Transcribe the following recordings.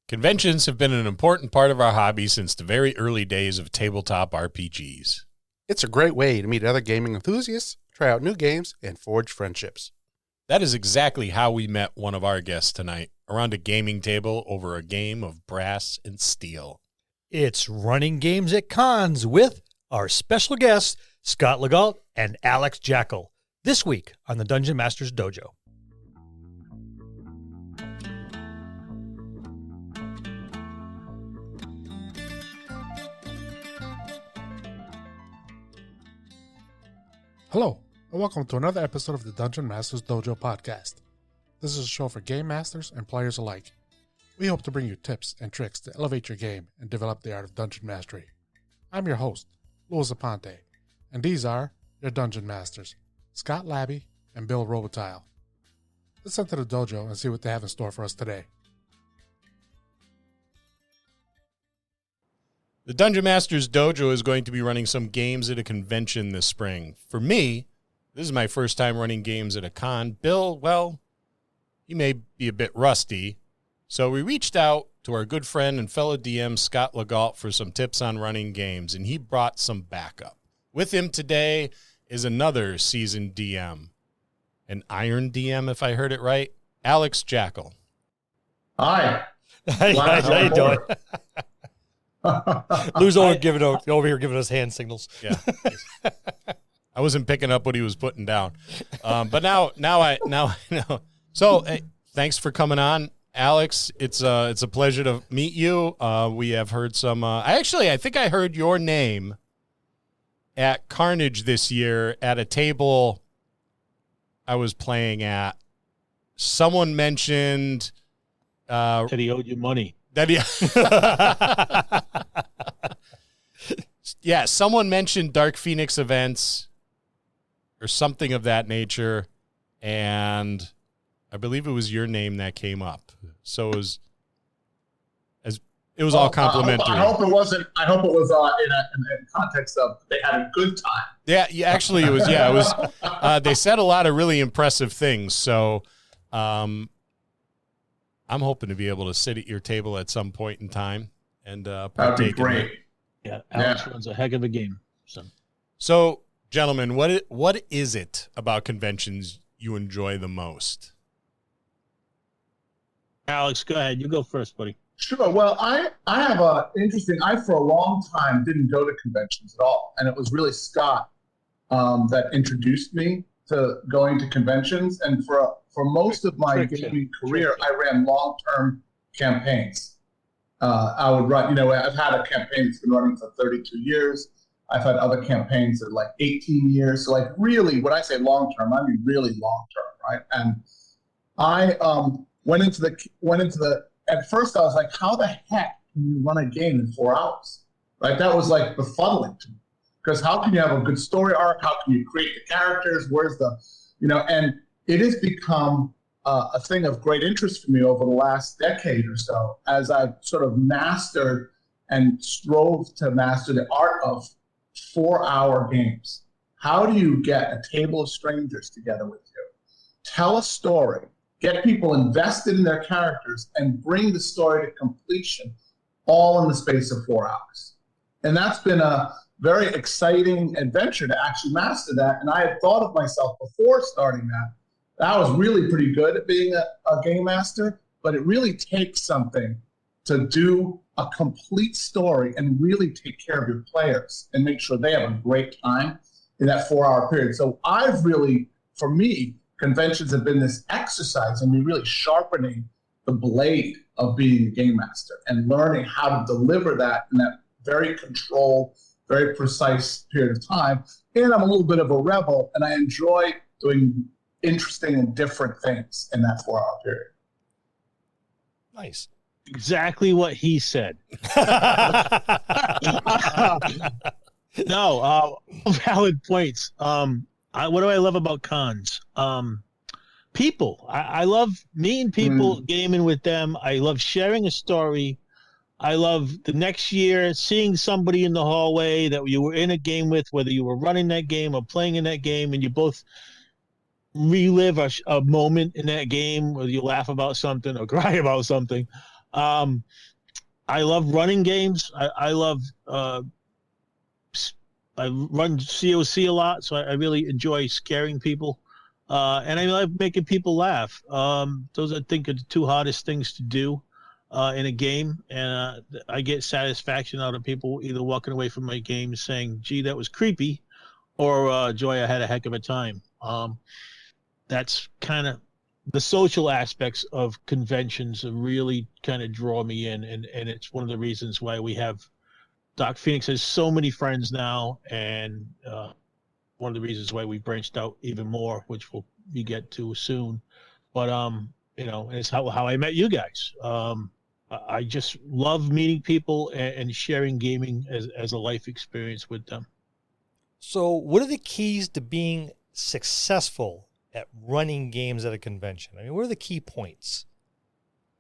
Conventions have been an important part of our hobby since the very early days of tabletop RPGs. It's a great way to meet other gaming enthusiasts, try out new games, and forge friendships. That is exactly how we met one of our guests tonight, around a gaming table over a game of brass and steel. It's Running Games at Cons with our special guests, Scott Legault and Alex Jackl, this week on the Dungeon Masters Dojo. Hello, and welcome to another episode of the Dungeon Masters Dojo podcast. This is a show for game masters and players alike. We hope to bring you tips and tricks to elevate your game and develop the art of dungeon mastery. I'm your host, Louis Aponte, and these are your dungeon masters, Scott Labby and Bill Robitaille. Let's enter the dojo and see what they have in store for us today. The Dungeon Masters Dojo is going to be running some games at a convention this spring. For me, this is my first time running games at a con. Bill, well, he may be a bit rusty. So we reached out to our good friend and fellow DM Scott Legault for some tips on running games, and he brought some backup. With him today is another seasoned DM, an Iron DM, if I heard it right, Alex Jackl. Hi. How you doing? Lou's over here giving us hand signals. Yeah, I wasn't picking up what he was putting down, but now I know. So, hey, thanks for coming on, Alex. It's a pleasure to meet you. We have heard some. I think I heard your name at Carnage this year at a table I was playing at. Someone mentioned that he owed you money. Yeah, someone mentioned Dark Phoenix events or something of that nature, and I believe it was your name that came up. So it was all complimentary. I hope it was in context of they had a good time. Yeah, actually it was. Yeah, it was. They said a lot of really impressive things. So, I'm hoping to be able to sit at your table at some point in time and partake. That'd be great. Yeah, Alex runs a heck of a game. So, gentlemen, what is it about conventions you enjoy the most? Alex, go ahead. You go first, buddy. Sure. Well, I have for a long time didn't go to conventions at all. And it was really Scott that introduced me to going to conventions. And for most of my gaming career, I ran long-term campaigns. I would run, I've had a campaign that's been running for 32 years. I've had other campaigns that are like 18 years. So like really, when I say long-term, I mean really long-term, right? And I went into the, at first I was like, how the heck can you run a game in 4 hours? Right? That was like befuddling to me. Because how can you have a good story arc? How can you create the characters? Where's the, and it has become a thing of great interest for me over the last decade or so as I've sort of mastered and strove to master the art of 4-hour games. How do you get a table of strangers together with you, tell a story, get people invested in their characters, and bring the story to completion all in the space of 4 hours? And that's been a very exciting adventure to actually master that. And I had thought of myself before starting that I was really pretty good at being a game master, but it really takes something to do a complete story and really take care of your players and make sure they have a great time in that 4-hour period. So for me, conventions have been this exercise in me really sharpening the blade of being a game master and learning how to deliver that in that very controlled, very precise period of time. And I'm a little bit of a rebel, and I enjoy doing interesting and different things in that 4-hour period. Nice. Exactly what he said. No, valid points. What do I love about cons? People. I love meeting people, gaming with them. I love sharing a story. I love the next year seeing somebody in the hallway that you were in a game with, whether you were running that game or playing in that game, and you both relive a moment in that game, whether you laugh about something or cry about something. I love running games. I love I run COC a lot, so I really enjoy scaring people. And I love making people laugh. Those, I think, are the two hardest things to do in a game. And I get satisfaction out of people either walking away from my game saying, gee, that was creepy, or joy, I had a heck of a time. That's kind of the social aspects of conventions really kind of draw me in. And it's one of the reasons why we have Doc Phoenix has so many friends now, and one of the reasons why we branched out even more, which we get to soon. But you know, and it's how I met you guys. I just love meeting people and sharing gaming as a life experience with them. So, what are the keys to being successful at running games at a convention? I mean, what are the key points?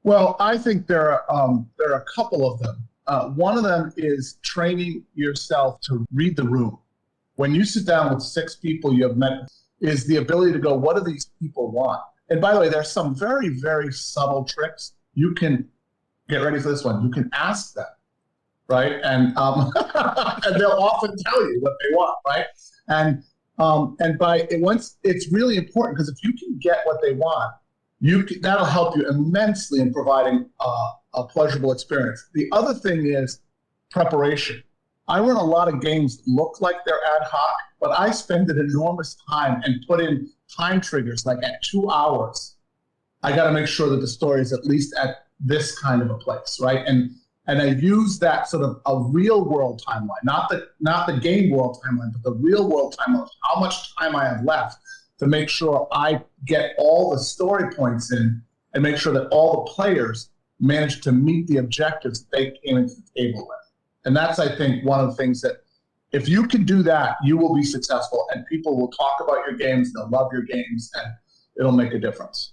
Well, I think there are a couple of them. One of them is training yourself to read the room. When you sit down with 6 people you have met, is the ability to go, what do these people want? And by the way, there's some very, very subtle tricks. You can get ready for this one. You can ask them, right? And and they'll often tell you what they want, right? And once it's really important, because if you can get what they want, that'll help you immensely in providing a pleasurable experience. The other thing is preparation. I run a lot of games that look like they're ad hoc, but I spend an enormous time and put in time triggers, like at 2 hours. I got to make sure that the story is at least at this kind of a place, right? And I use that sort of a real world timeline, not the game world timeline, but the real world timeline, how much time I have left, to make sure I get all the story points in and make sure that all the players manage to meet the objectives that they came into the table with. And that's, I think, one of the things that if you can do that, you will be successful, and people will talk about your games, they'll love your games, and it'll make a difference.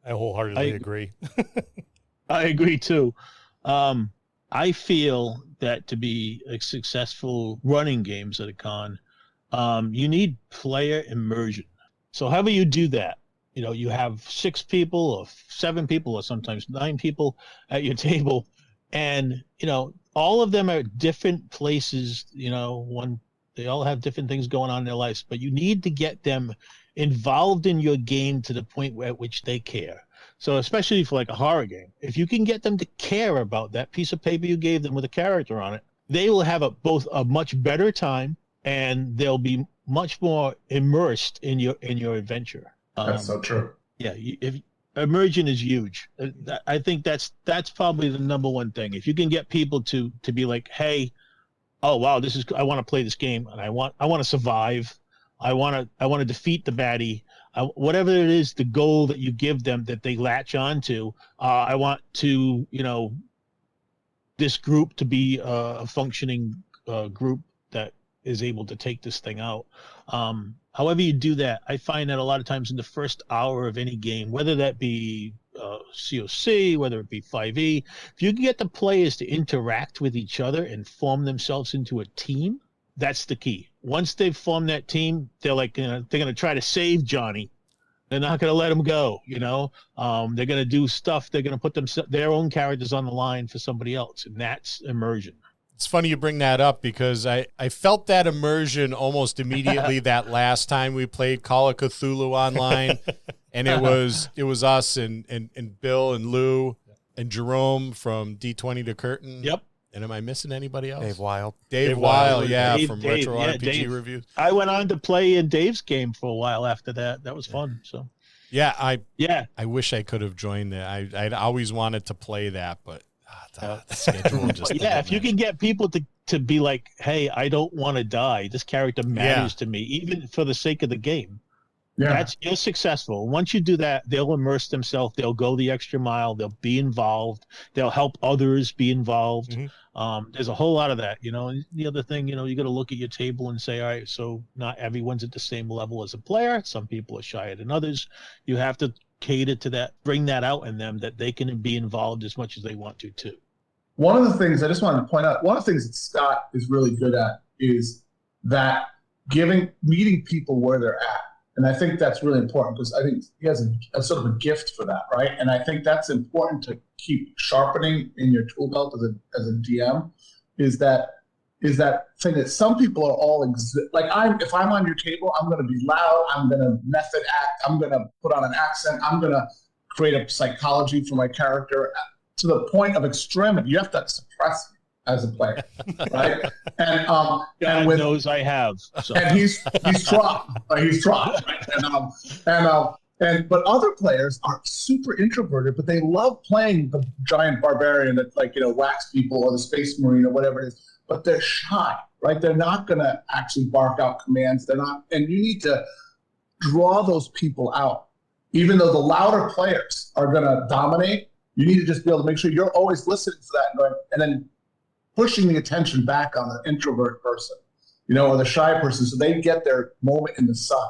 I wholeheartedly agree. I agree too. I feel that to be a successful running games at a con, you need player immersion. So however you do that, you know, you have 6 people or 7 people or sometimes 9 people at your table, and, you know, all of them are at different places, you know, they all have different things going on in their lives, but you need to get them involved in your game to the point at which they care. So especially for like a horror game, if you can get them to care about that piece of paper you gave them with a character on it, they will have both a much better time, and they'll be much more immersed in your adventure. That's so true. Yeah, immersion is huge. I think that's probably the number one thing. If you can get people to be like, hey, oh wow, I want to play this game, and I want to survive. I want to defeat the baddie. Whatever it is, the goal that you give them that they latch on to. I want to, you know, this group to be a functioning group that is able to take this thing out. However you do that, I find that a lot of times in the first hour of any game, whether that be COC, whether it be 5e, if you can get the players to interact with each other and form themselves into a team, that's the key. Once they've formed that team, they're like, you know, they're going to try to save Johnny. They're not going to let him go, you know. They're going to do stuff. They're going to put their own characters on the line for somebody else, and that's immersion. It's funny you bring that up, because I felt that immersion almost immediately that last time we played Call of Cthulhu online, and it was us and Bill and Lou and Jerome from D20 to Curtain. Yep. And am I missing anybody else? Dave Wild. Dave Wild, yeah, Dave, from Retro RPG Dave. Reviews. I went on to play in Dave's game for a while after that. That was fun. So Yeah, yeah. I wish I could have joined that. I'd always wanted to play that, but the schedule just yeah, if you can get people to be like, hey, I don't want to die. This character matters to me, even for the sake of the game. Yeah. You're successful. Once you do that, they'll immerse themselves. They'll go the extra mile. They'll be involved. They'll help others be involved. Mm-hmm. There's a whole lot of that, you know. And the other thing, you know, you got to look at your table and say, all right, so not everyone's at the same level as a player. Some people are shyer than others. You have to cater to that, bring that out in them, that they can be involved as much as they want to too. One of the things I just wanted to point out, one of the things that Scott is really good at is that meeting people where they're at. And I think that's really important because I think he has a sort of a gift for that, right? And I think that's important to keep sharpening in your tool belt as a DM. Is that thing that some people are all if I'm on your table, I'm going to be loud. I'm going to method act. I'm going to put on an accent. I'm going to create a psychology for my character to the point of extremity. You have to suppress me as a player, right? And God knows I have. So. And he's tried. He's tried. Right? But other players are super introverted, but they love playing the giant barbarian that whacks people, or the space marine or whatever it is. But they're shy, right? They're not going to actually bark out commands. They're not, and you need to draw those people out. Even though the louder players are going to dominate, you need to just be able to make sure you're always listening for that and then pushing the attention back on the introvert person, or the shy person, so they get their moment in the sun.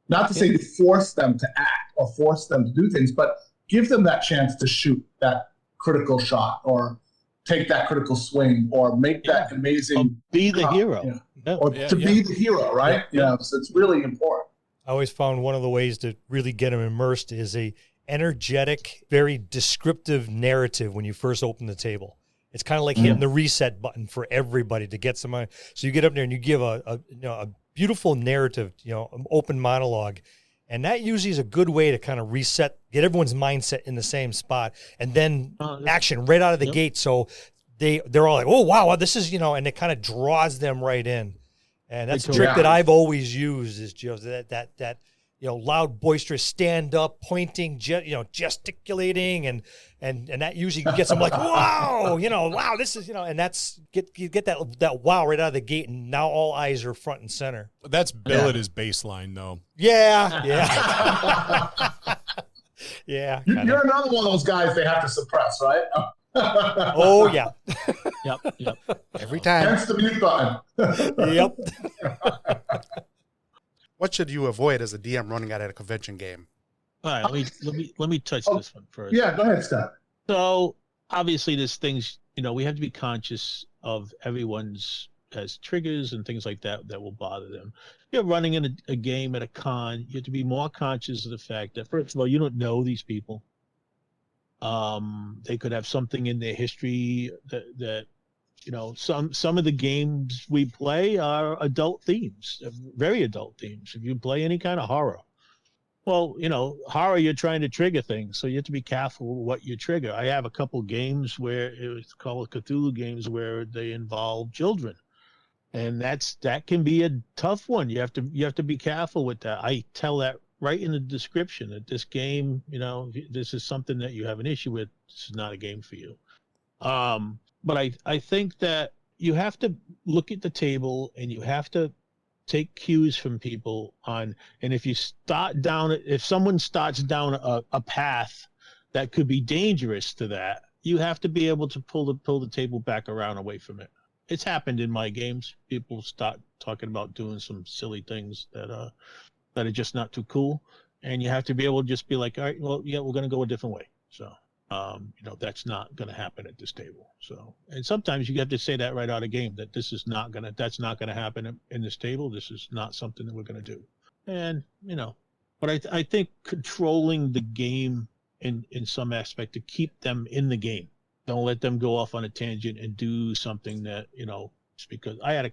Not to say to force them to act or force them to do things, but give them that chance to shoot that critical shot or take that critical swing or make that amazing. Or be the hero. Be the hero, right? So it's really important. I always found one of the ways to really get them immersed is a energetic, very descriptive narrative when you first open the table. It's kind of like hitting the reset button for everybody to get some. So you get up there and you give a beautiful narrative, an open monologue, and that usually is a good way to kind of reset, get everyone's mindset in the same spot, and then action right out of the gate. So they're all like, oh wow, this is and it kind of draws them right in. And that's a trick that I've always used is just that loud, boisterous, stand up, pointing, gesticulating, and that usually gets them like, wow, wow, this is, and that's you get that wow right out of the gate, and now all eyes are front and center. That's Bill at his baseline, though. Yeah. Yeah. You're another one of those guys they have to suppress, right? Oh yeah. Yep. Every time. Hence the mute button. Yep. What should you avoid as a DM running out at a convention game? All right, let me touch this one first. Yeah, go ahead, Scott. So obviously, there's things we have to be conscious of. Everyone's has triggers and things like that will bother them. You're running in a game at a con. You have to be more conscious of the fact that, first of all, you don't know these people. They could have something in their history that some of the games we play are adult themes, very adult themes. If you play any kind of horror, well, horror, you're trying to trigger things, so you have to be careful what you trigger. I have a couple games where it was called Cthulhu games where they involve children, and that can be a tough one. You have to be careful with that. I tell that right in the description that this game, this is something that you have an issue with. This is not a game for you. But I think that you have to look at the table and you have to take cues from people and if someone starts down a path that could be dangerous to that, you have to be able to pull the table back around away from it. It's happened in my games. People start talking about doing some silly things that are just not too cool. And you have to be able to just be like, all right, well, yeah, we're going to go a different way. So, that's not going to happen at this table. So, and sometimes you have to say that right out of game that that's not going to happen in this table. This is not something that we're going to do. And, but I think controlling the game in some aspect to keep them in the game. Don't let them go off on a tangent and do something that, just because I had a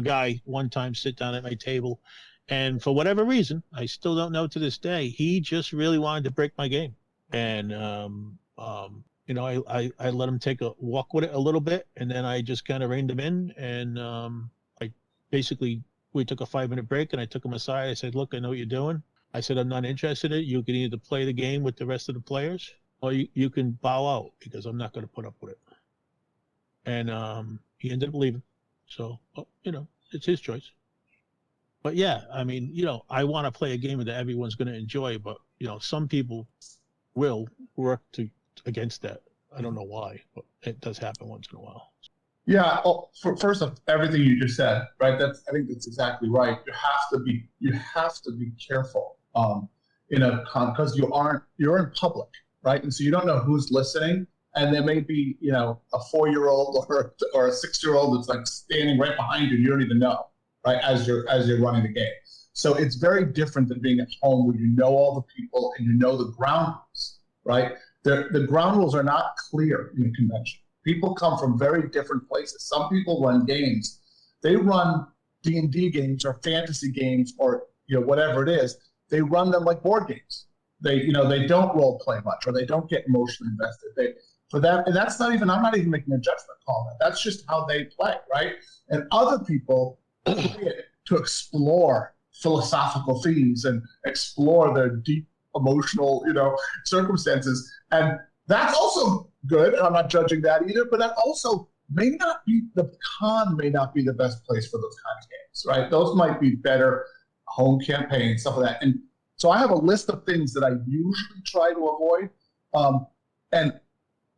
guy one time sit down at my table, and for whatever reason, I still don't know to this day, he just really wanted to break my game. And, I let him take a walk with it a little bit, and then I just kind of reined him in. And we took a 5-minute break, and I took him aside. I said, look, I know what you're doing. I said, I'm not interested in it. You can either play the game with the rest of the players, or you can bow out, because I'm not going to put up with it. And he ended up leaving. So, it's his choice. But yeah, I mean, I want to play a game that everyone's going to enjoy, but some people will work against that. I don't know why, but it does happen once in a while. Yeah. First of everything you just said, right? I think that's exactly right. You have to be careful in a con, because you're in public, right? And so you don't know who's listening, and there may be a 4-year-old or a 6-year-old that's like standing right behind you, and you don't even know, right? As you're running the game. So it's very different than being at home where you know all the people and you know the ground rules, right? The ground rules are not clear in a convention. People come from very different places. Some people run games. They run D&D games or fantasy games or whatever it is. They run them like board games. They don't role play much, or they don't get emotionally invested. For that, and that's not even, I'm not even making a judgment call on that. That's just how they play, right? And other people play it to explore philosophical themes and explore their deep emotional, circumstances. And that's also good. And I'm not judging that either, but that also may not be the best place for those kind of games, right? Those might be better home campaigns, stuff like that. And so I have a list of things that I usually try to avoid. And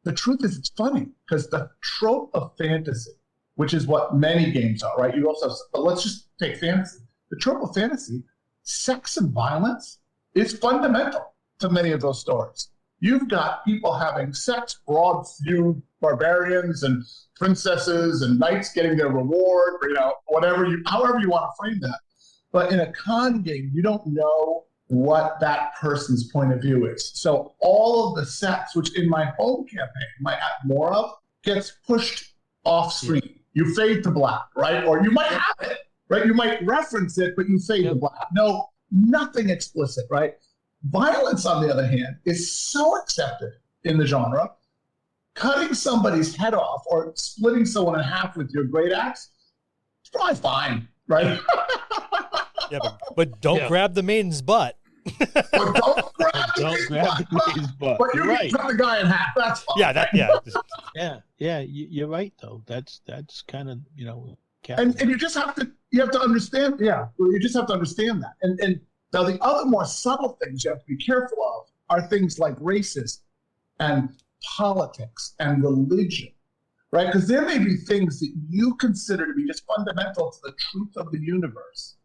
the truth is, it's funny because the trope of fantasy, which is what many games are, right? You also, but let's just take fantasy. The trope of fantasy, sex and violence, is fundamental to many of those stories. You've got people having sex, broad-viewed barbarians and princesses and knights getting their reward, however you want to frame that. But in a con game, you don't know what that person's point of view is. So all of the sex, which in my home campaign might have more of, gets pushed off screen. You fade to black, right? Or you might have it, right? You might reference it, but you fade to black. No, nothing explicit, right? Violence, on the other hand, is so accepted in the genre. Cutting somebody's head off or splitting someone in half with your great axe, it's probably fine, right? Yeah, but don't grab the maiden's butt. But don't grab the maiden's butt. But you can cut the guy in half. That's fine. Yeah. You're right though. That's kind of and you just have to understand. Yeah, you just have to understand that. And now the other more subtle things you have to be careful of are things like racism and politics and religion, right? Because there may be things that you consider to be just fundamental to the truth of the universe.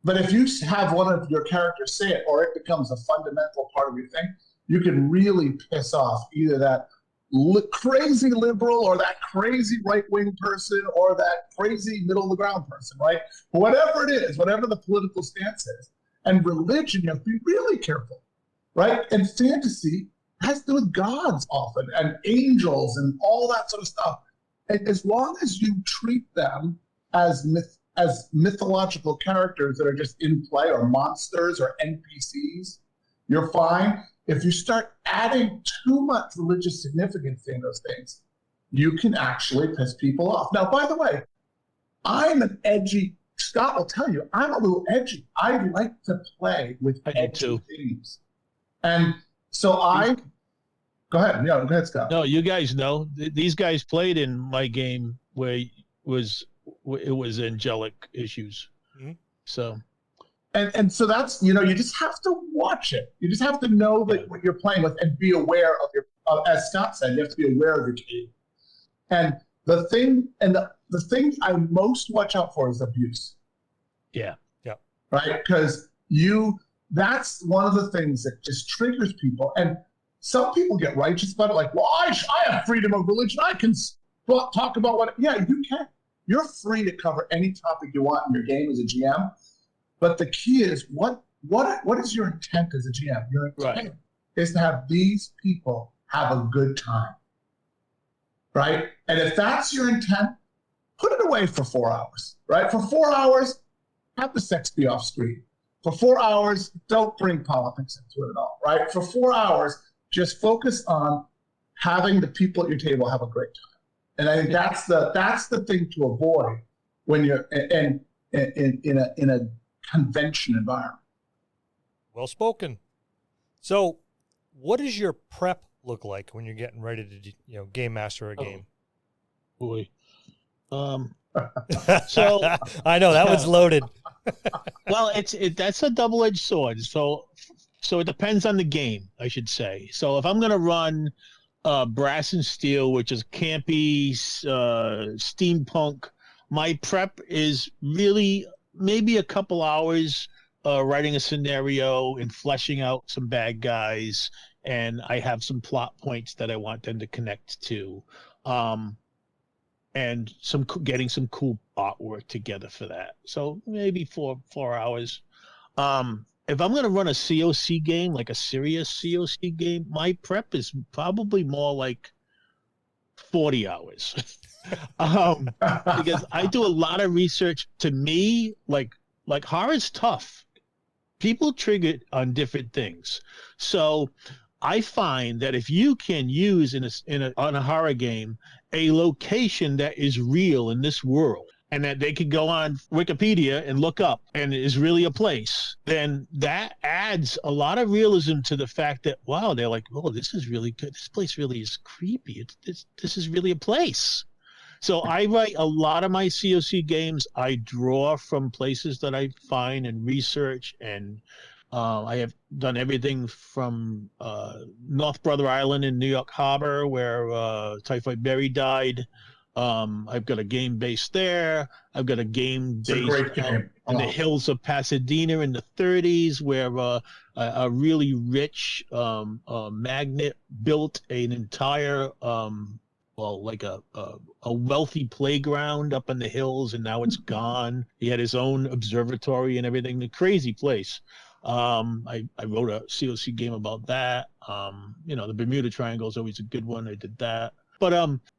But if you have one of your characters say it, or it becomes a fundamental part of your thing, you can really piss off either that crazy liberal or that crazy right-wing person or that crazy middle-of-the-ground person, right? Whatever it is, whatever the political stance is. And religion, you have to be really careful, right? And fantasy has to do with gods often and angels and all that sort of stuff. And as long as you treat them as mythological characters that are just in play or monsters or NPCs, you're fine. If you start adding too much religious significance in those things, you can actually piss people off. Now, by the way, I'm an edgy, Scott will tell you, I'm a little edgy. I like to play with edgy themes. And so go ahead. Yeah, go ahead, Scott. No, you guys know, these guys played in my game where it was angelic issues. Mm-hmm. So... And so that's, you just have to watch it. You just have to know that what you're playing with and be aware of as Scott said, you have to be aware of your game. And the thing I most watch out for is abuse. Yeah. Yeah. Right? Because that's one of the things that just triggers people. And some people get righteous about it, like, well, I have freedom of religion. I can talk about you can. You're free to cover any topic you want in your game as a GM. But the key is what is your intent as a GM? Your intent is to have these people have a good time, right? And if that's your intent, put it away for 4 hours, right? For 4 hours, have the sex be off screen. For 4 hours, don't bring politics into it at all, right? For 4 hours, just focus on having the people at your table have a great time. And I think that's the thing to avoid when you're in a convention environment. Well spoken. So, what does your prep look like when you're getting ready to, game master a game? Boy. So I know that one's loaded. Well, that's a double-edged sword. So it depends on the game, I should say. So if I'm going to run Brass and Steel, which is campy, steampunk, my prep is really maybe a couple hours writing a scenario and fleshing out some bad guys, and I have some plot points that I want them to connect to. and getting some cool artwork together for that. So maybe 4 hours. If I'm going to run a COC game, like a serious COC game, my prep is probably more like 40 hours. Because I do a lot of research. To me, like horror's tough. People trigger on different things. So I find that if you can use on a horror game a location that is real in this world, and that they could go on Wikipedia and look up and is really a place, then that adds a lot of realism to the fact that, wow, they're like, oh, this is really good. This place really is creepy. This is really a place. So I write a lot of my COC games. I draw from places that I find and research, and I have done everything from North Brother Island in New York Harbor, where Typhoid Berry died. I've got a game based there. I've got a game based on the hills of Pasadena in the 30s, where a really rich magnate built an entire, like a wealthy playground up in the hills, and now it's gone. He had his own observatory and everything. A crazy place. I wrote a COC game about that. The Bermuda Triangle is always a good one. I did that. But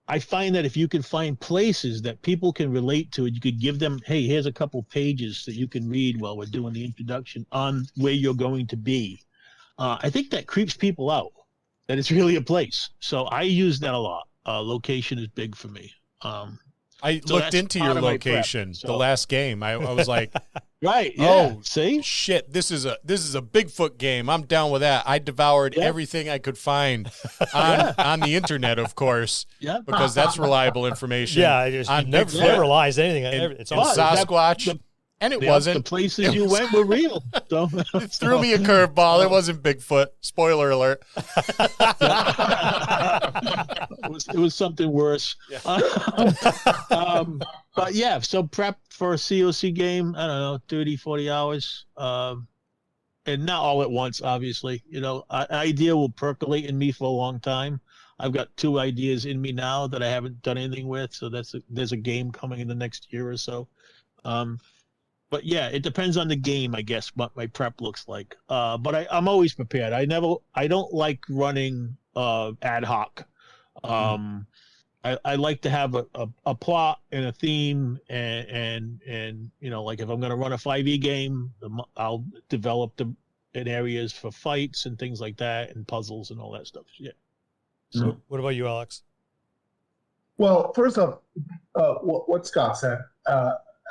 I find that if you can find places that people can relate to, you could give them, hey, here's a couple pages that you can read while we're doing the introduction on where you're going to be. I think that creeps people out, that it's really a place. So I use that a lot. Location is big for me. I looked into your location the last game. I was like, right, yeah. Oh, see, shit! This is a Bigfoot game. I'm down with that. I devoured everything I could find on the internet, of course, because that's reliable information. Yeah, you never lies anything. It's on Sasquatch. And it wasn't. The places you went were real. So, it threw me a curveball. It wasn't Bigfoot. Spoiler alert. It was something worse. Yeah. But yeah, so prep for a COC game, I don't know, 30, 40 hours. And not all at once, obviously. An idea will percolate in me for a long time. I've got 2 ideas in me now that I haven't done anything with. So there's a game coming in the next year or so. But yeah, it depends on the game, I guess, what my prep looks like. But I'm always prepared. I don't like running ad hoc. I like to have a plot and a theme, and like if I'm going to run a 5e game, I'll develop them in areas for fights and things like that, and puzzles and all that stuff. Yeah. So, what about you, Alex? Well, first off, what Scott said.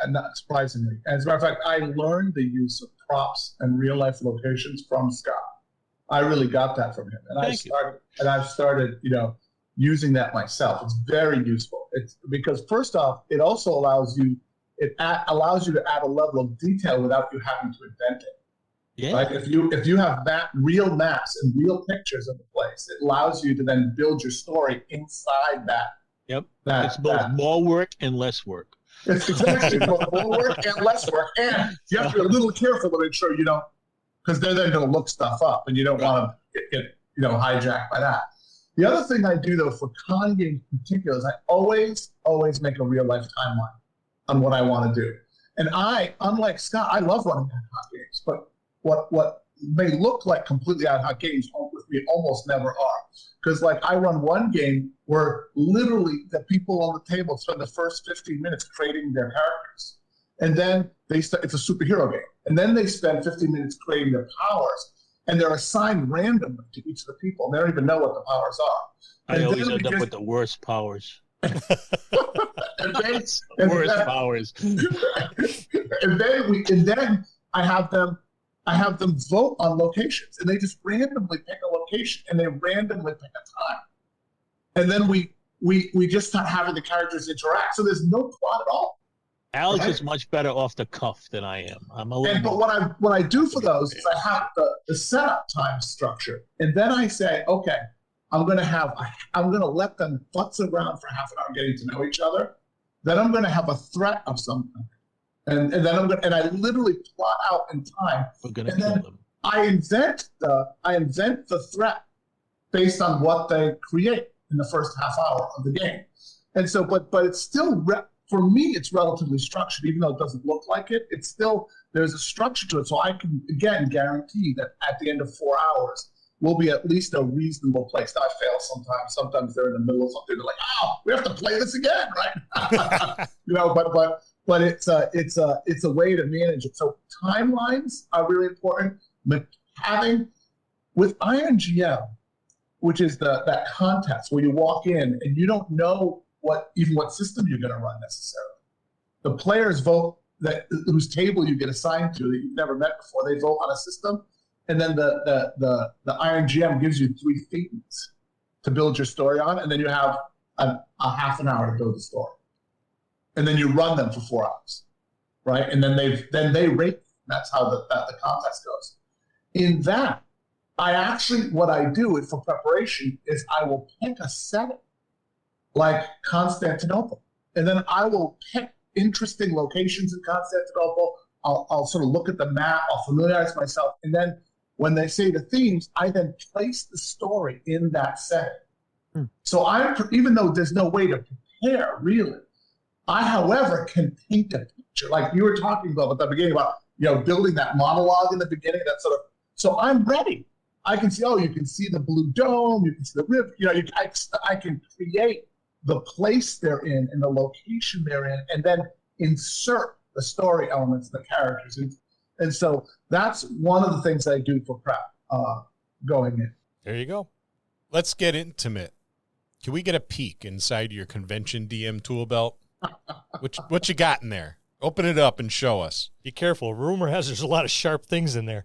And not surprisingly, as a matter of fact, I learned the use of props and real life locations from Scott. I really got that from him, and I've started, using that myself. It's very useful. It's because first off, it also allows you to add a level of detail without you having to invent it. Yeah. Like if you have real maps and real pictures of the place, it allows you to then build your story inside that. Yep. It's both more work and less work. It's exactly both more work and less work, and you have to be a little careful to make sure you don't, because they're then going to look stuff up, and you don't want to get hijacked by that. The other thing I do though for con games in particular is I always make a real life timeline on what I want to do, and unlike Scott, I love running ad hoc games, but what may look like completely ad hoc games with me almost never are. Because I run one game where literally the people on the table spend the first 15 minutes creating their characters. And then it's a superhero game. And then they spend 15 minutes creating their powers. And they're assigned randomly to each of the people. And they don't even know what the powers are. I always end up with the worst powers. Worst powers. And then I have them vote on locations, and they just randomly pick a location, and they randomly pick a time, and then we just start having the characters interact. So there's no plot at all. Alex is much better off the cuff than I am. But what I do for those is I have the setup time structure, and then I say, okay, I'm gonna let them futz around for half an hour getting to know each other. Then I'm gonna have a threat of something. And then I literally plot out in time. We're gonna kill them. I invent the threat based on what they create in the first half hour of the game. And so, but it's still for me, it's relatively structured, even though it doesn't look like it. It's still there's a structure to it, so I can again guarantee that at the end of 4 hours, we'll be at least a reasonable place. Now, I fail sometimes. Sometimes they're in the middle of something. They're like, "Oh, we have to play this again," right? But it's a way to manage it. So timelines are really important. But having with Iron GM, which is that contest where you walk in and you don't know what system you're going to run necessarily. The players vote whose table you get assigned to that you've never met before. They vote on a system, and then the Iron GM gives you 3 themes to build your story on, and then you have a half an hour to build the story, and then you run them for 4 hours, right? And then they rate. That's how the contest goes. In that, what I do for preparation is I will pick a setting like Constantinople, and then I will pick interesting locations in Constantinople. I'll sort of look at the map. I'll familiarize myself, and then when they say the themes, I then place the story in that setting. So even though there's no way to prepare really, I, however, can paint a picture like you were talking about at the beginning about building that monologue in the beginning. That sort of so I'm ready. I can see. Oh, you can see the blue dome. You can see the river. I can create the place they're in and the location they're in, and then insert the story elements, the characters. And so that's one of the things I do for prep going in. There you go. Let's get intimate. Can we get a peek inside your convention DM tool belt? What you got in there? Open it up and show us. Be careful. Rumor has there's a lot of sharp things in there.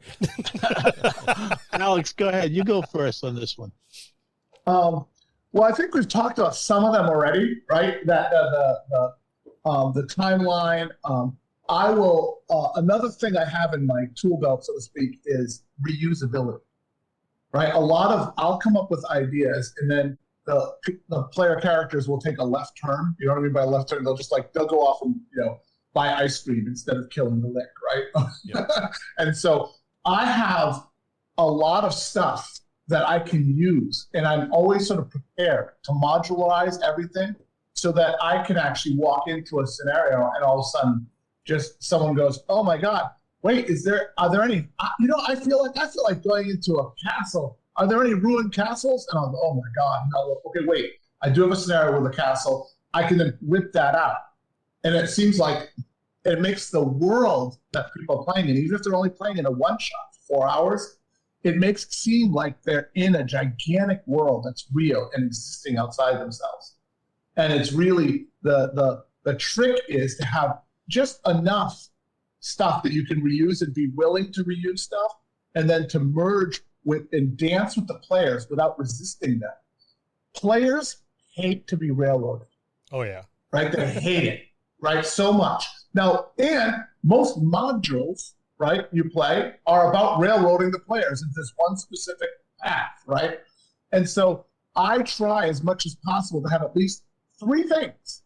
Alex, go ahead. You go first on this one. Well, I think we've talked about some of them already, right? That the timeline. I will. Another thing I have in my tool belt, so to speak, is reusability. Right. I'll come up with ideas, and then the player characters will take a left turn. You know what I mean by left turn? They'll go off and buy ice cream instead of killing the lick, right? Yeah. And so I have a lot of stuff that I can use, and I'm always sort of prepared to modularize everything so that I can actually walk into a scenario and all of a sudden just someone goes, "Oh my God, wait, are there any, I feel like going into a castle. Are there any ruined castles?" And I'll go, "Oh my God, no, okay, wait, I do have a scenario with a castle." I can then whip that out. And it seems like it makes the world that people are playing in, even if they're only playing in a one-shot for 4 hours, it makes it seem like they're in a gigantic world that's real and existing outside themselves. And it's really the trick is to have just enough stuff that you can reuse and be willing to reuse stuff, and then to merge with and dance with the players without resisting them. Players hate to be railroaded. Oh, yeah. Right? They hate it, right? So much. Now, and most modules, right, you play are about railroading the players into this one specific path, right? And so I try as much as possible to have at least 3 things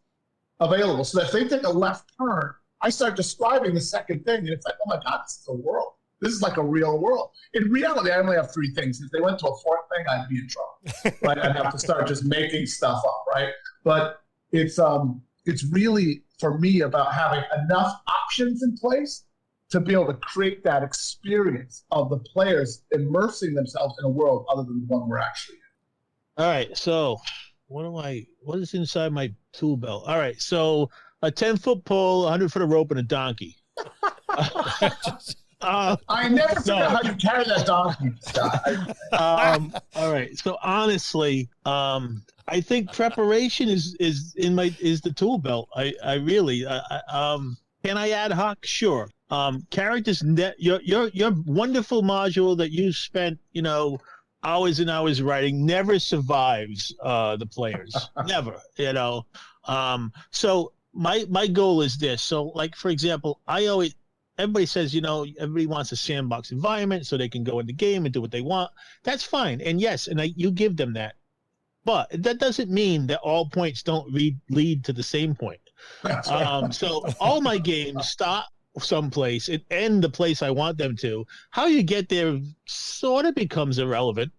available so that if they take a left turn, I start describing the second thing, and it's like, oh my God, this is a world. This is like a real world. In reality, I only have 3 things. If they went to a 4th thing, I'd be in trouble, right? I'd have to start just making stuff up, right? But it's really, for me, about having enough options in place to be able to create that experience of the players immersing themselves in a world other than the one we're actually in. All right, so what is inside my tool belt? All right, so a 10-foot pole, 100-foot rope, and a donkey. I never figured out how you carry that donkey, Scott. All right, so honestly, I think preparation is the tool belt. I really can I ad hoc? Sure. Characters, your wonderful module that you spent hours and hours writing never survives the players. Never. So my goal is this. So like for example, everybody says, everybody wants a sandbox environment so they can go in the game and do what they want. That's fine. And yes, you give them that. But that doesn't mean that all points don't lead to the same point. So all my games start someplace and end the place I want them to. How you get there sort of becomes irrelevant.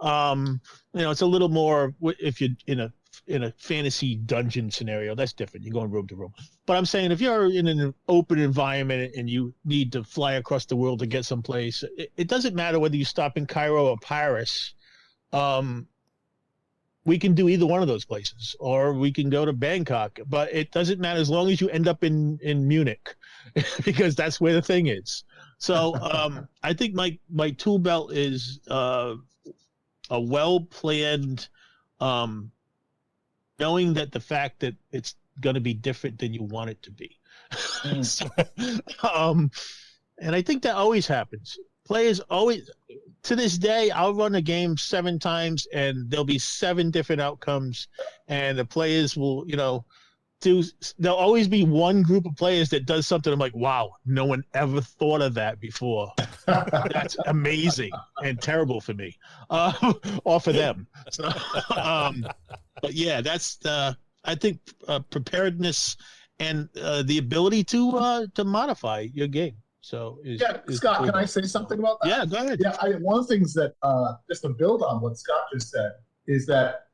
It's a little more if you're in a in a fantasy dungeon scenario, that's different. You're going room to room. But I'm saying if you're in an open environment and you need to fly across the world to get someplace, it doesn't matter whether you stop in Cairo or Paris. We can do either one of those places, or we can go to Bangkok. But it doesn't matter as long as you end up in Munich, because that's where the thing is. So I think my tool belt is a well-planned, knowing that the fact that it's going to be different than you want it to be. So, and I think that always happens. Players always, to this day, I'll run a game 7 times and there'll be 7 different outcomes, and the players will, there'll always be one group of players that does something. I'm like, wow, no one ever thought of that before. That's amazing and terrible for me, or for them. So, but yeah, that's I think preparedness and the ability to modify your game. So Scott, can I say something about that? Yeah, go ahead. Yeah, one of the things that just to build on what Scott just said is that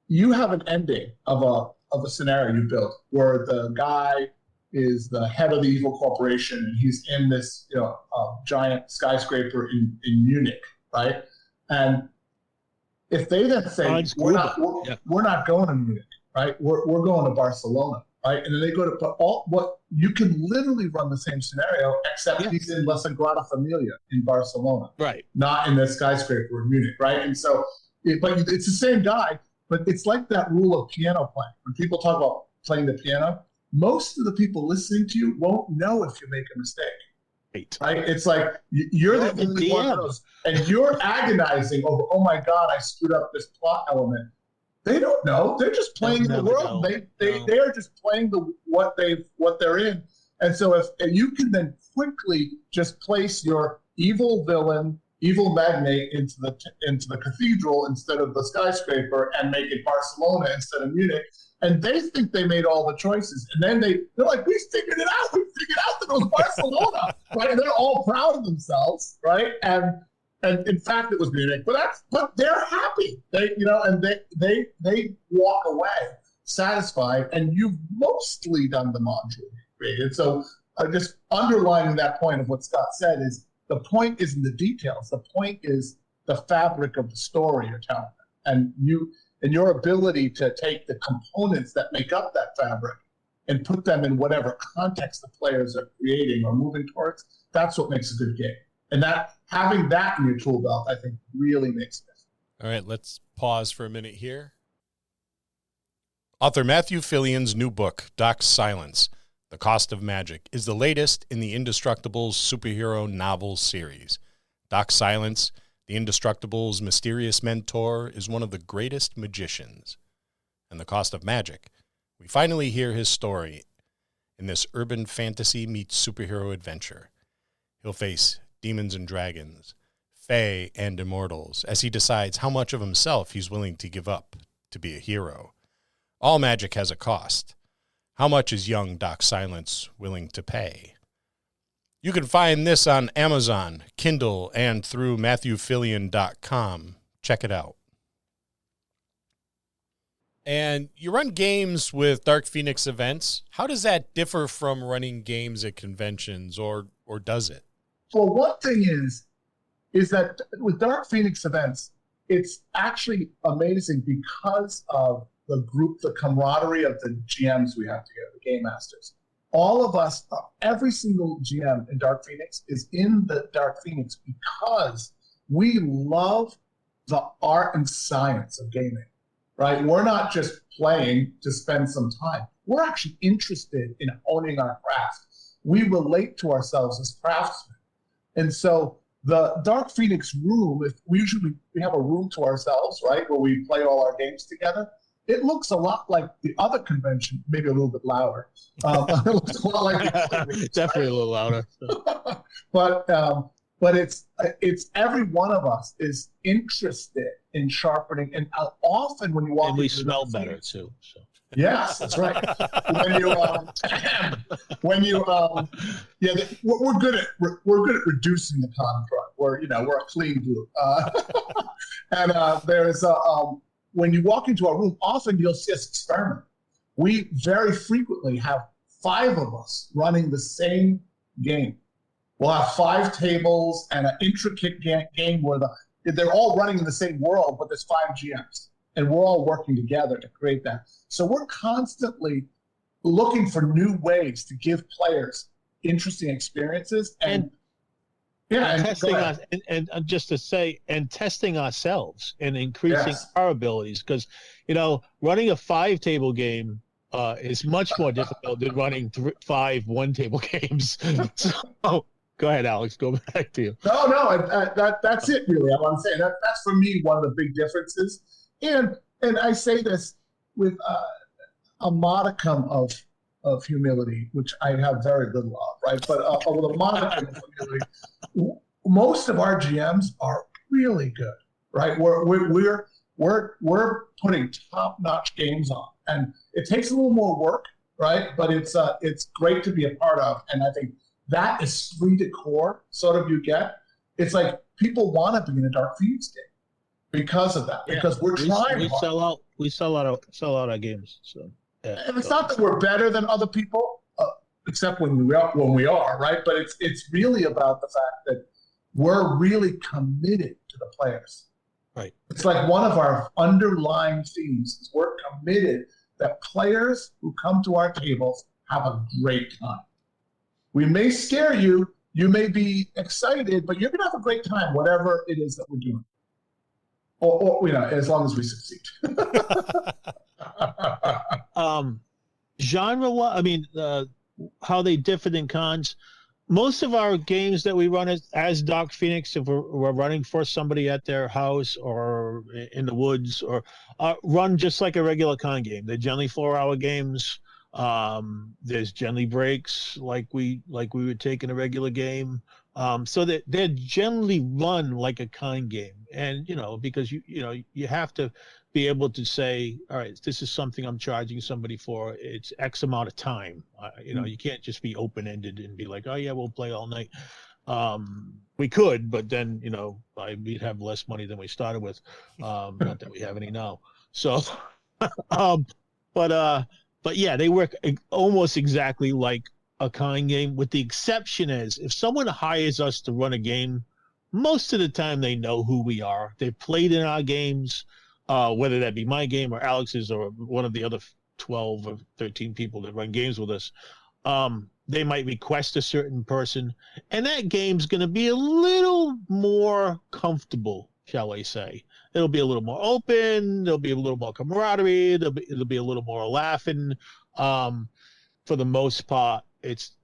you have an ending of a scenario you built where the guy is the head of the evil corporation and he's in this giant skyscraper in Munich, right? And if they then say we're not going to Munich, right? We're going to Barcelona, right? And then they go to you can literally run the same scenario, except he's in La Sagrada Familia in Barcelona, right? Not in the skyscraper in Munich, right? And so, but it's the same guy. But it's like that rule of piano playing. When people talk about playing the piano, most of the people listening to you won't know if you make a mistake. Right? It's like you're the only one of those, and you're agonizing over, oh my God, I screwed up this plot element. They don't know. They're just playing in the world. They are just playing what they're in. And so if you can then quickly just place your evil villain, evil magnate into the cathedral instead of the skyscraper, and make it Barcelona instead of Munich, and they think they made all the choices, and then they're like, we figured it out. We figured out that it was Barcelona, right? And they're all proud of themselves, right? And in fact, it was Munich, but they're happy. They walk away satisfied, and you've mostly done the module created. So just underlining that point of what Scott said is, the point isn't the details. The point is the fabric of the story you're telling, and your ability to take the components that make up that fabric and put them in whatever context the players are creating or moving towards. That's what makes a good game. And that having that in your tool belt, I think, really makes it. All right, let's pause for a minute here. Author Matthew Fillion's new book, Doc Silence: The Cost of Magic, is the latest in the Indestructibles superhero novel series. Doc Silence, the Indestructibles' mysterious mentor, is one of the greatest magicians. And the cost of magic, we finally hear his story in this urban fantasy meets superhero adventure. He'll face demons and dragons, fae and immortals, as he decides how much of himself he's willing to give up to be a hero. All magic has a cost. How much is young Doc Silence willing to pay? You can find this on Amazon, Kindle, and through MatthewFillion.com. Check it out. And you run games with Dark Phoenix events. How does that differ from running games at conventions, or does it? Well, one thing is that with Dark Phoenix events, it's actually amazing because of the group, the camaraderie of the GMs we have together, the game masters. All of us, every single GM in Dark Phoenix is in the Dark Phoenix because we love the art and science of gaming, right? We're not just playing to spend some time. We're actually interested in honing our craft. We relate to ourselves as craftsmen. And so the Dark Phoenix room, we have a room to ourselves, right, where we play all our games together. It looks a lot like the other convention, maybe a little bit louder. It looks a lot like definitely a little louder. But it's every one of us is interested in sharpening, and often when you walk, and we smell better too. So. Yes, that's right. We're good at reducing the con front. We're a clean group, and there's when you walk into our room, often you'll see us experiment. We very frequently have 5 of us running the same game. We'll have 5 tables and an intricate game where they're all running in the same world, but there's 5 GMs, and we're all working together to create that. So we're constantly looking for new ways to give players interesting experiences and testing us, and just to say, and testing ourselves and increasing our abilities, because running a 5-table game is much more difficult than running 5 1-table games. So go ahead, Alex. Go back to you. No, that's it. Really, I want to say that's for me one of the big differences, and I say this with a modicum of humility, which I have very little of, right? But with a modicum of humility, most of our GMs are really good, right? We're putting top-notch games on, and it takes a little more work, right? But it's great to be a part of, and I think that esprit de corps sort of you get. It's like people want to be in a Dark Phoenix game because of that, because we're trying. We sell out our games. So. Yeah. And it's not that we're better than other people, except when we are, right? But it's really about the fact that we're really committed to the players. Right. It's like one of our underlying themes is we're committed that players who come to our tables have a great time. We may scare you, you may be excited, but you're going to have a great time, whatever it is that we're doing. Or as long as we succeed. Genre, how they differ in cons. Most of our games that we run as Dark Phoenix, if we're running for somebody at their house or in the woods, or run just like a regular con game. They're generally 4-hour games. There's generally breaks like we would take in a regular game. So that they're generally run like a con game, and because you have to be able to say, all right, this is something I'm charging somebody for. It's X amount of time. You can't just be open ended and be like, oh yeah, we'll play all night. We could, but then we'd have less money than we started with. Not that we have any now. So, but yeah, they work almost exactly like a kind game, with the exception is if someone hires us to run a game, most of the time they know who we are. They've played in our games, whether that be my game or Alex's or one of the other 12 or 13 people that run games with us. They might request a certain person, and that game's going to be a little more comfortable, shall I say. It'll be a little more open. There'll be a little more camaraderie. It'll be a little more laughing. For the most part, it's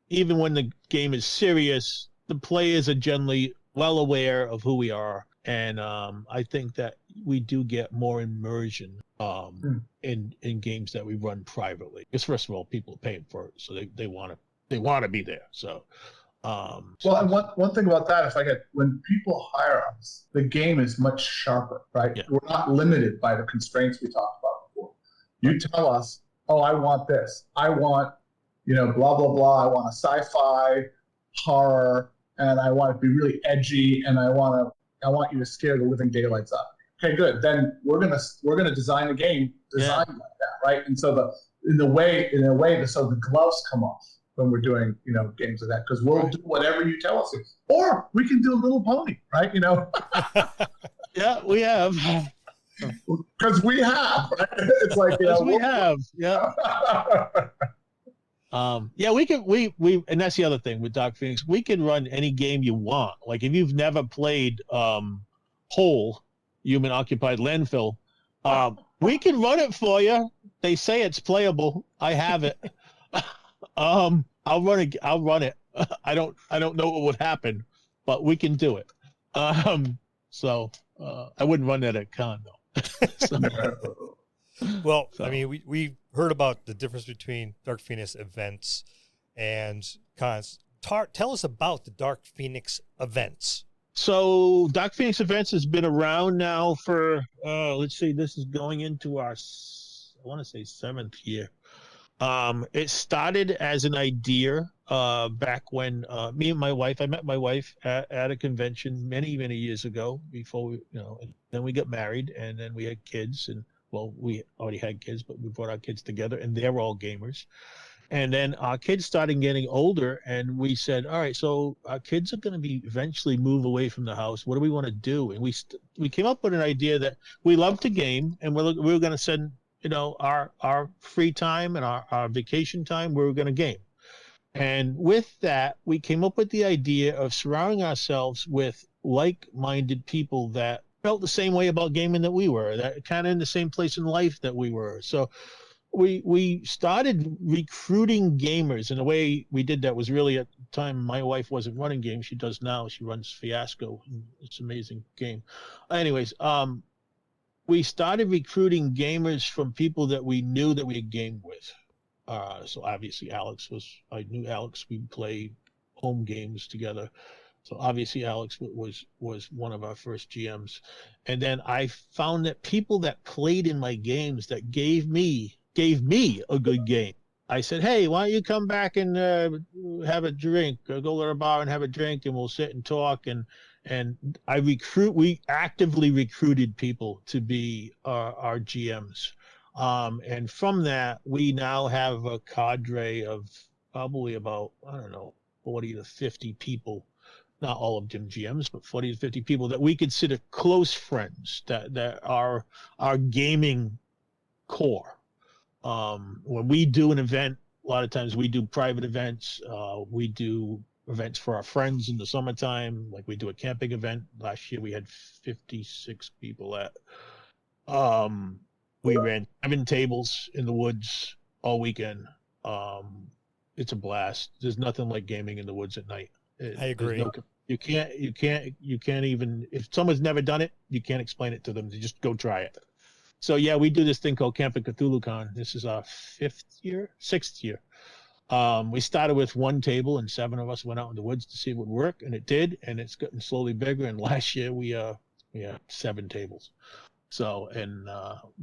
even when the game is serious, the players are generally well aware of who we are, and I think that we do get more immersion in games that we run privately. Because first of all, people are paying for it, so they want to be there. So. Well, and one thing about that, when people hire us, the game is much sharper, right? Yeah. We're not limited by the constraints we talked about before. You tell us, oh, I want this. I want, blah, blah, blah. I want a sci-fi horror, and I want it to be really edgy, and I want you to scare the living daylights out. Okay, good. Then we're gonna design a game like that, right? And so in a way, so the gloves come off when we're doing, games like that, because we'll do whatever you tell us to. Or we can do a Little Pony, right? Yeah, we have. Because we have, right? It's like, we have, yeah. We can, and that's the other thing with Dark Phoenix. We can run any game you want. Like if you've never played Whole, Human Occupied Landfill, we can run it for you. They say it's playable. I have it. I'll run it. I don't know what would happen, but we can do it. So I wouldn't run that at con though. Well, I mean, we heard about the difference between Dark Phoenix events and cons. Tell us about the Dark Phoenix events. So Dark Phoenix events has been around now for, let's see, this is going into our, I want to say 7th year. It started as an idea back when me and my wife, I met my wife at a convention many, many years ago before we, and then we got married and then we had kids and well, we already had kids, but we brought our kids together and they're all gamers. And then our kids started getting older and we said, all right, so our kids are going to be eventually move away from the house. What do we want to do? And we came up with an idea that we love to game and we were going to send, our free time and our vacation time, we were going to game. And with that, we came up with the idea of surrounding ourselves with like-minded people that felt the same way about gaming that we were, that kind of in the same place in life that we were. So we started recruiting gamers, and the way we did that was really at the time my wife wasn't running games. She does now. She runs Fiasco. It's an amazing game. Anyways, we started recruiting gamers from people that we knew that we had gamed with. So obviously I knew Alex. We played home games together. So obviously Alex was one of our first GMs. And then I found that people that played in my games that gave me a good game. I said, hey, why don't you come back and have a drink, or go to a bar and have a drink and we'll sit and talk. And we actively recruited people to be our GMs. And from that, we now have a cadre of probably about, 40 to 50 people, not all of them GMs, but 40 to 50 people that we consider close friends that are our gaming core. When we do an event, a lot of times we do private events. We do events for our friends in the summertime. Like we do a camping event. Last year we had 56 people at. We ran 7 tables in the woods all weekend. It's a blast. There's nothing like gaming in the woods at night. I agree. You can't even, if someone's never done it, you can't explain it to them. You just go try it. So yeah, we do this thing called Camp and Cthulhu Con. This is our 6th year. We started with 1 table and 7 of us went out in the woods to see if it would work, and it did, and it's gotten slowly bigger. And last year we had 7 tables. So, and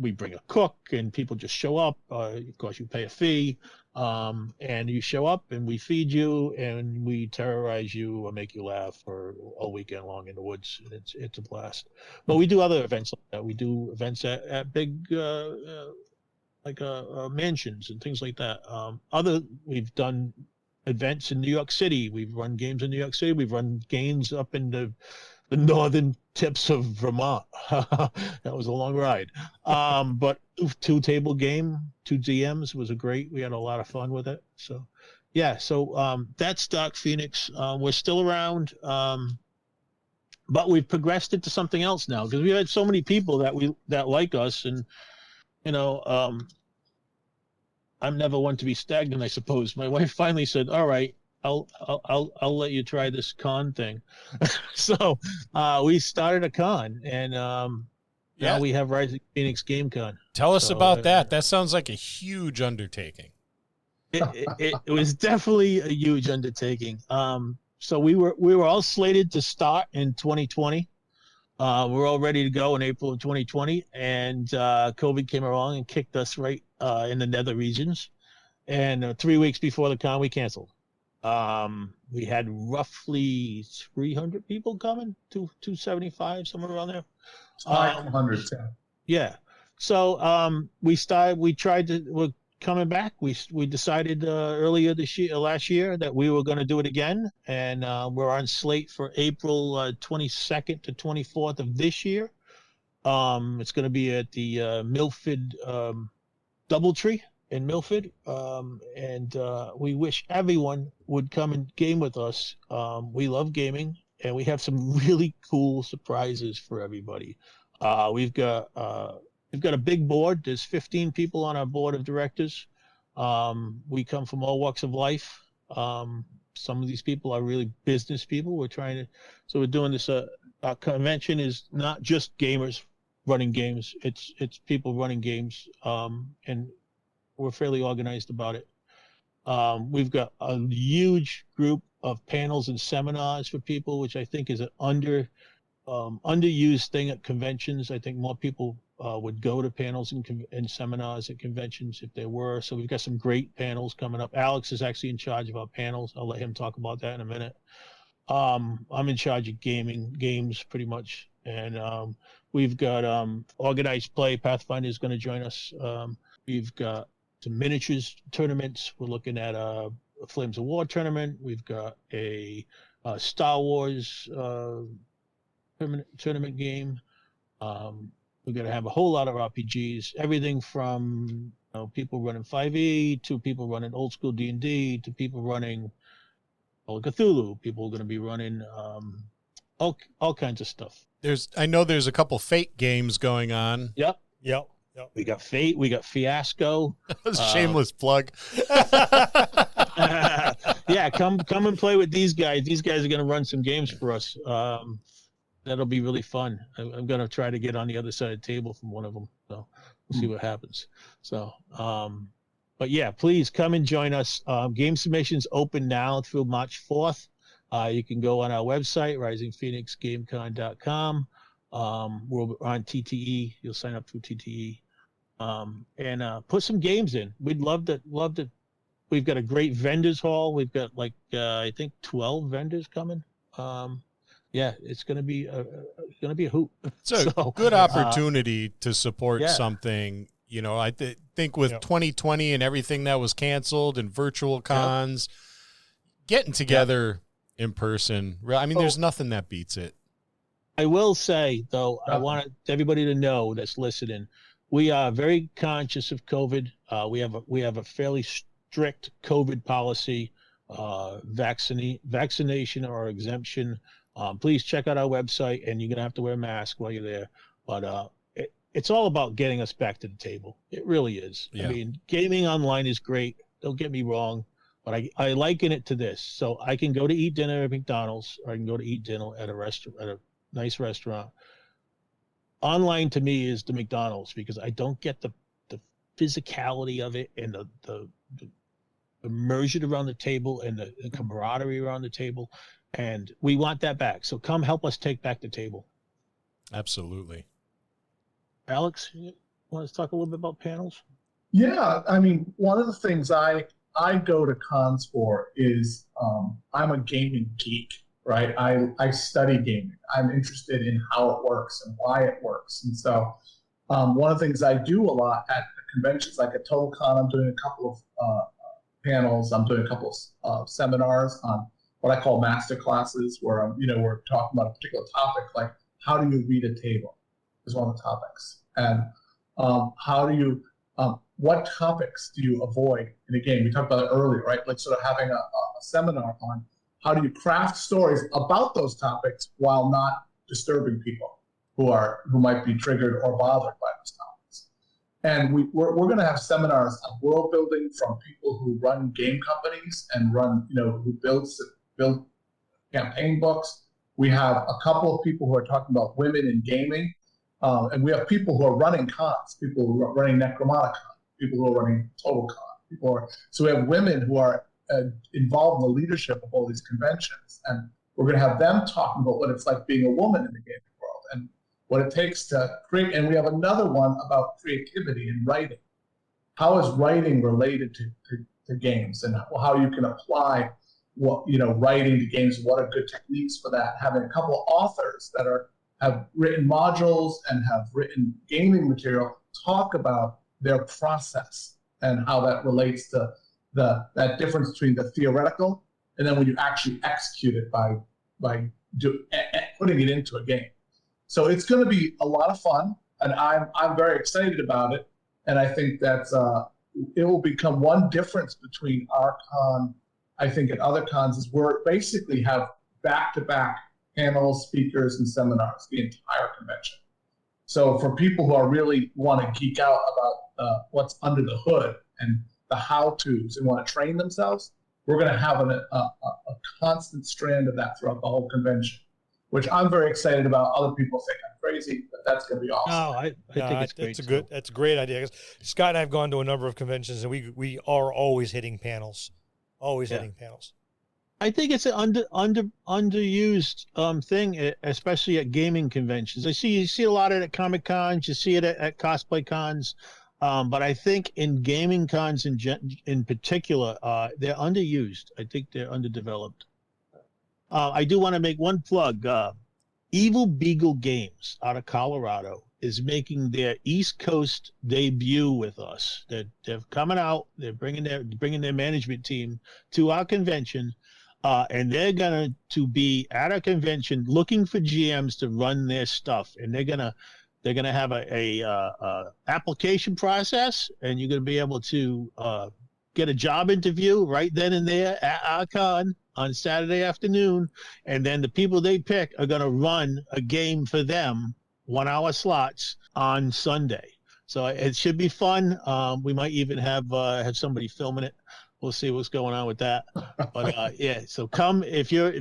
we bring a cook and people just show up. Of course, you pay a fee, and you show up and we feed you and we terrorize you or make you laugh for all weekend long in the woods. It's a blast. But we do other events like that. We do events at big, mansions and things like that. We've done events in New York City. We've run games in New York City. We've run games up in the northern tips of Vermont. That was a long ride. But 2-table game, 2 DMs was we had a lot of fun with it. So yeah, that's Dark Phoenix. We're still around, but we've progressed into something else now because we've had so many people that like us, and I'm never one to be stagnant, I suppose. My wife finally said, all right, I'll let you try this con thing. So we started a con, and now we have Rising Phoenix Game Con. Tell us about that. That sounds like a huge undertaking. It was definitely a huge undertaking. So we were all slated to start in 2020. We're all ready to go in April of 2020, and COVID came along and kicked us right in the nether regions. And 3 weeks before the con, we canceled. We had roughly 300 people coming, 275, somewhere around there. 500. Yeah. So we're coming back. We decided last year that we were going to do it again, and we're on slate for April 22nd to 24th of this year. It's going to be at the Milford Doubletree in Milford, and we wish everyone would come and game with us. We love gaming, and we have some really cool surprises for everybody. We've got a big board. There's 15 people on our board of directors. We come from all walks of life. Some of these people are really business people. We're doing this. Our convention is not just gamers running games. It's people running games, and we're fairly organized about it. We've got a huge group of panels and seminars for people, which I think is an underused thing at conventions. I think more people would go to panels and seminars at conventions if there were. So we've got some great panels coming up. Alex is actually in charge of our panels. I'll let him talk about that in a minute. I'm in charge of games pretty much. And we've got organized play. Pathfinder is going to join us. We've got some miniatures tournaments. We're looking at a Flames of War tournament. We've got a Star Wars tournament game. We're going to have a whole lot of RPGs, everything from people running 5e to people running old school D&D to people running Call of Cthulhu. People are going to be running all kinds of stuff. I know there's a couple Fate games going on. Yep. We got Fate. We got Fiasco. Shameless plug. Yeah, come and play with these guys. These guys are going to run some games for us. That'll be really fun. I'm going to try to get on the other side of the table from one of them. So we'll see what happens. So, but yeah, please come and join us. Game submissions open now through March 4th. You can go on our website, risingphoenixgamecon.com. We're on TTE. You'll sign up through TTE. And put some games in. We'd love to. We've got a great vendors hall. We've got I think 12 vendors coming. Yeah, it's going to be a hoot. It's a good opportunity to support something. I think with 2020 and everything that was canceled and virtual cons, getting together in person. I mean, there's nothing that beats it. I will say, though, I want everybody to know that's listening, we are very conscious of COVID. We have a fairly strict COVID policy, vaccination or exemption. Please check out our website, and you're going to have to wear a mask while you're there. But it's all about getting us back to the table. It really is. Yeah. I mean, gaming online is great. Don't get me wrong. But I liken it to this. So I can go to eat dinner at McDonald's, or I can go to eat dinner at a nice restaurant. Online to me is the McDonald's, because I don't get the physicality of it and the immersion around the table and the camaraderie around the table. And we want that back. So come help us take back the table. Absolutely. Alex, you want to talk a little bit about panels? Yeah. I mean, one of the things I go to cons for is I'm a gaming geek, right? I study gaming. I'm interested in how it works and why it works. And so one of the things I do a lot at conventions, like at TotalCon, I'm doing a couple of panels. I'm doing a couple of seminars on what I call master classes, where we're talking about a particular topic, like how do you read a table is one of the topics. And what topics do you avoid in a game? We talked about it earlier, right? Like sort of having a seminar on how do you craft stories about those topics while not disturbing people who might be triggered or bothered by those topics. And we're going to have seminars on world building from people who run game companies and who build campaign books. We have a couple of people who are talking about women in gaming. And we have people who are running cons, people who are running Necromata Con, people who are running Total Con. So we have women who are involved in the leadership of all these conventions. And we're going to have them talking about what it's like being a woman in the gaming world and what it takes to create. And we have another one about creativity and writing. How is writing related to games, and how you can apply writing to games? What are good techniques for that? Having a couple of authors that have written modules and have written gaming material talk about their process and how that relates to that difference between the theoretical and then when you actually execute it by putting it into a game. So it's going to be a lot of fun, and I'm very excited about it. And I think that it will become one difference between our con, I think, and other cons, is we're basically have back-to-back panels, speakers, and seminars the entire convention. So for people who really want to geek out about what's under the hood and the how-tos and want to train themselves, we're going to have a constant strand of that throughout the whole convention, which I'm very excited about. Other people think I'm crazy, but that's going to be awesome. No, I think it's great. That's a great idea. Scott and I have gone to a number of conventions, and we are always hitting panels. Always hitting panels. I think it's an underused thing, especially at gaming conventions. You see a lot of it at Comic Cons, you see it at cosplay cons, but I think in gaming cons in particular, they're underused. I think they're underdeveloped. I do want to make one plug. Evil Beagle Games out of Colorado is making their East Coast debut with us. They're coming out. They're bringing their management team to our convention, and they're going to be at our convention looking for GMs to run their stuff. And they're gonna have a application process, and you're gonna be able to get a job interview right then and there at our con on Saturday afternoon, and then the people they pick are gonna run a game for them, 1 hour slots on Sunday. So it should be fun. We might even have somebody filming it. We'll see what's going on with that. But yeah, so come if you're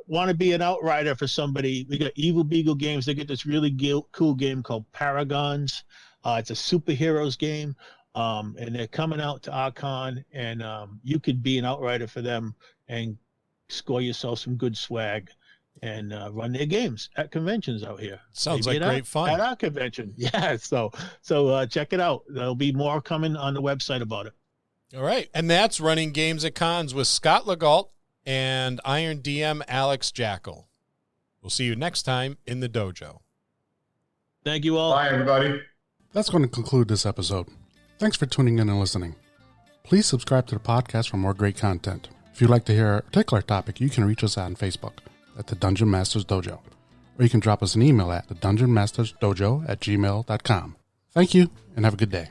want to be an outrider for somebody. We got Evil Beagle Games. They get this really cool game called Paragons. It's a superheroes game, and they're coming out to our con, and you could be an outrider for them and score yourself some good swag and run their games at conventions out here. Sounds like great fun. At our convention. Yeah, so check it out. There'll be more coming on the website about it. All right. And that's Running Games at Cons with Scott Legault and Iron DM Alex Jackl. We'll see you next time in the dojo. Thank you all. Bye, everybody. That's going to conclude this episode. Thanks for tuning in and listening. Please subscribe to the podcast for more great content. If you'd like to hear a particular topic, you can reach us on Facebook at the Dungeon Masters Dojo, or you can drop us an email at thedungeonmastersdojo@gmail.com. Thank you, and have a good day.